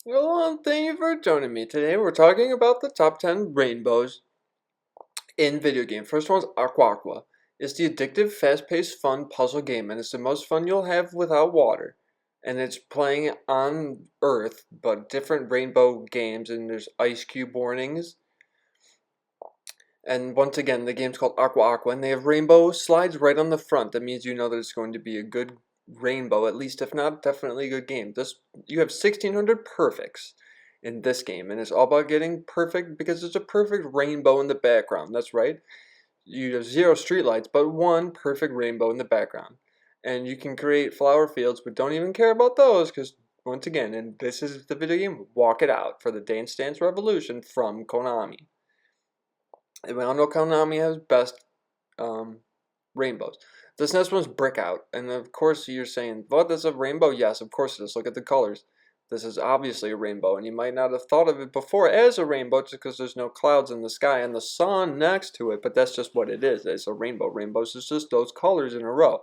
Well, thank you for joining me today. We're talking about the top 10 rainbows in video game. First one's Aqua Aqua. It's the addictive, fast-paced, fun puzzle game, and it's the most fun you'll have without water. And it's playing on Earth, but different rainbow games, and there's ice cube warnings. And once again, the game's called Aqua Aqua, and they have rainbow slides right on the front. That means you know that it's going to be a good rainbow, at least if not, definitely a good game. You have 1600 perfects in this game, and it's all about getting perfect because there's a perfect rainbow in the background. That's right. You have 0 streetlights, but 1 perfect rainbow in the background. And you can create flower fields, but don't even care about those because once again, and this is the video game, Walk It Out for the Dance Dance Revolution from Konami. And we all know Konami has best rainbows. This next one's Brick Out, and of course you're saying, what, that's a rainbow? Yes, of course it is. Look at the colors. This is obviously a rainbow, and you might not have thought of it before as a rainbow just because there's no clouds in the sky and the sun next to it, but that's just what it is. It's a rainbow. Rainbows is just those colors in a row.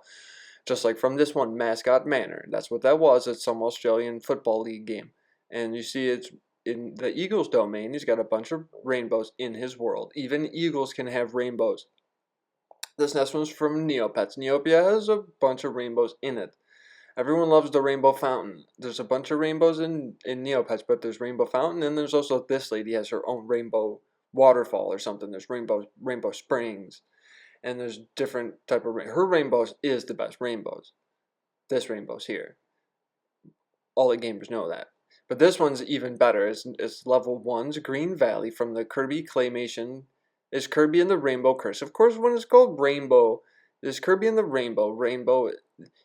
Just like from this one, Mascot Manor. That's what that was. It's some Australian Football League game. And you see it's in the Eagles domain. He's got a bunch of rainbows in his world. Even eagles can have rainbows. This next one's from Neopets. Neopia has a bunch of rainbows in it. Everyone loves the Rainbow Fountain. There's a bunch of rainbows in Neopets, but there's Rainbow Fountain, and there's also this lady has her own rainbow waterfall or something. There's Rainbow Springs, and there's different type of her rainbows is the best rainbows. This rainbow's here. All the gamers know that. But this one's even better. It's level 1's Green Valley from the Kirby Claymation. Is Kirby and the Rainbow Curse. Of course, when it's called Rainbow, there's Kirby and the Rainbow.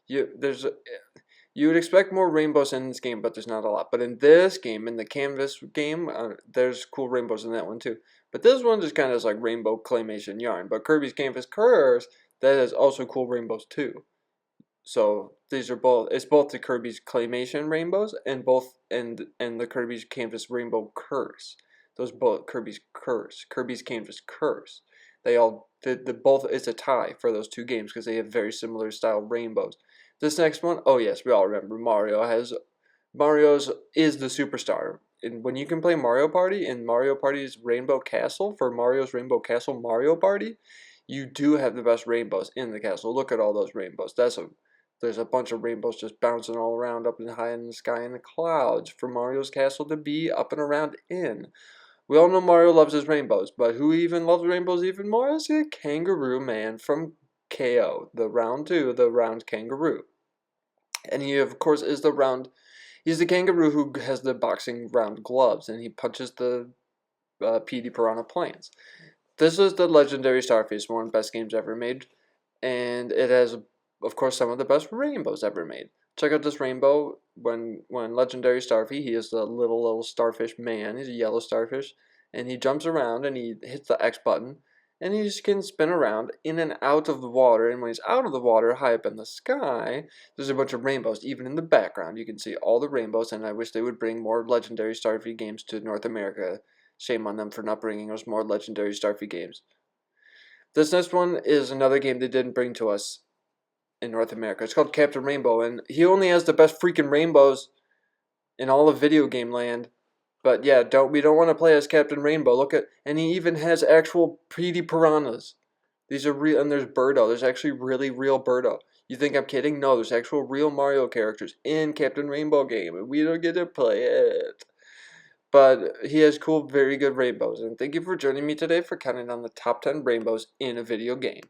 You would expect more rainbows in this game, but there's not a lot. But in this game, in the Canvas game, there's cool rainbows in that one too. But this one just kind of is like Rainbow Claymation Yarn. But Kirby's Canvas Curse, that has also cool rainbows too. So these are both. It's both the Kirby's Claymation rainbows and the Kirby's Canvas Rainbow Curse. Those both Kirby's Canvas Curse. They all the both. It's a tie for those two games because they have very similar style rainbows. This next one, oh yes, we all remember Mario's is the superstar. And when you can play Mario Party in Mario Party's Rainbow Castle for Mario's Rainbow Castle Mario Party, you do have the best rainbows in the castle. Look at all those rainbows. There's a bunch of rainbows just bouncing all around up and high in the sky in the clouds for Mario's castle to be up and around in. We all know Mario loves his rainbows, but who even loves rainbows even more is the Kangaroo Man from KO, the round 2, the round kangaroo. And he, of course, he's the kangaroo who has the boxing round gloves, and he punches the Petey Piranha plants. This is the legendary Starface, one of the best games ever made, and it has, of course, some of the best rainbows ever made. Check out this rainbow when legendary Starfy, he is the little starfish man. He's a yellow starfish, and he jumps around and he hits the X button, and he just can spin around in and out of the water. And when he's out of the water, high up in the sky, there's a bunch of rainbows. Even in the background, you can see all the rainbows. And I wish they would bring more legendary Starfy games to North America. Shame on them for not bringing us more legendary Starfy games. This next one is another game they didn't bring to us in North America. It's called Captain Rainbow, and he only has the best freaking rainbows in all of video game land. But yeah, we don't want to play as Captain Rainbow. Look at, and he even has actual Petey Piranhas. These are real, and there's Birdo. There's actually really real Birdo. You think I'm kidding? No, there's actual real Mario characters in Captain Rainbow game, and we don't get to play it. But he has cool, very good rainbows. And thank you for joining me today for counting down the top 10 rainbows in a video game.